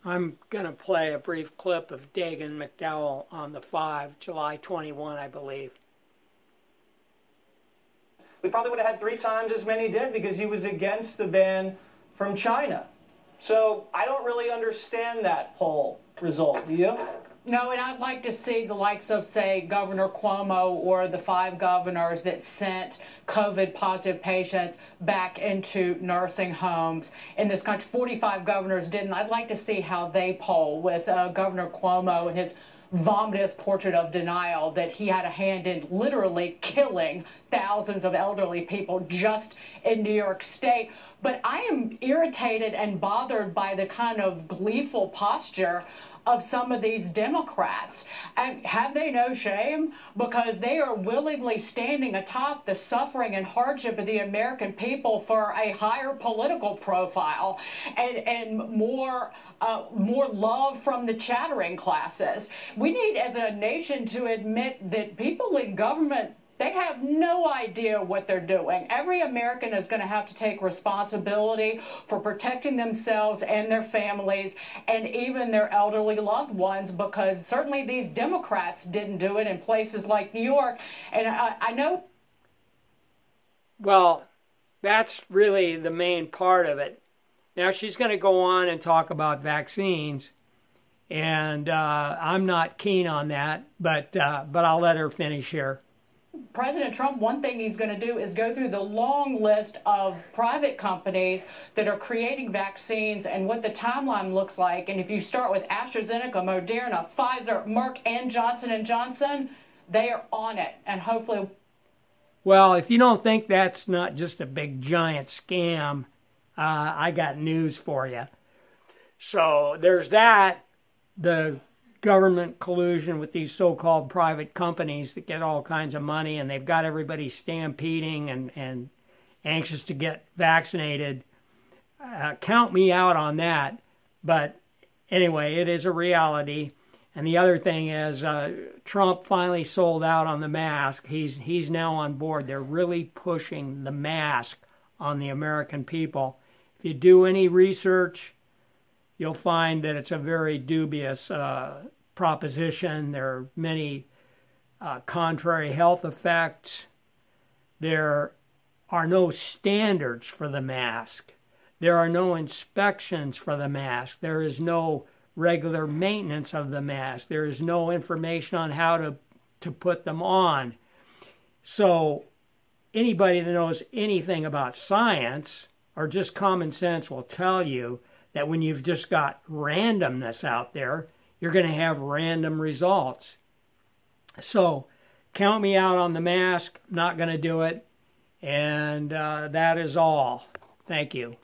I'm going to play a brief clip of Dagen McDowell on the 5, July 21, I believe. We probably would have had 3 times as many dead because he was against the ban from China. So I don't really understand that poll result, do you? No, and I'd like to see the likes of, say, Governor Cuomo or the 5 governors that sent COVID-positive patients back into nursing homes in this country. 45 governors didn't. I'd like to see how they poll with Governor Cuomo and his vomitous portrait of denial that he had a hand in literally killing thousands of elderly people just in New York State. But I am irritated and bothered by the kind of gleeful posture of some of these Democrats. And have they no shame? Because they are willingly standing atop the suffering and hardship of the American people for a higher political profile and more love from the chattering classes. We need, as a nation, to admit that people in government, they have no idea what they're doing. Every American is going to have to take responsibility for protecting themselves and their families and even their elderly loved ones, because certainly these Democrats didn't do it in places like New York. And I know. Well, that's really the main part of it. Now, she's going to go on and talk about vaccines, and I'm not keen on that, but I'll let her finish here. President Trump, one thing he's going to do is go through the long list of private companies that are creating vaccines and what the timeline looks like. And if you start with AstraZeneca, Moderna, Pfizer, Merck, and Johnson & Johnson, they are on it. And hopefully... Well, if you don't think that's not just a big giant scam, I got news for you. So there's that. The government collusion with these so-called private companies that get all kinds of money, and they've got everybody stampeding and anxious to get vaccinated. Count me out on that. But anyway, it is a reality. And the other thing is Trump finally sold out on the mask. He's now on board. They're really pushing the mask on the American people. If you do any research, you'll find that it's a very dubious proposition. There are many contrary health effects. There are no standards for the mask. There are no inspections for the mask. There is no regular maintenance of the mask. There is no information on how to put them on. So anybody that knows anything about science or just common sense will tell you that when you've just got randomness out there, you're going to have random results. So count me out on the mask. I'm not going to do it. And that is all. Thank you.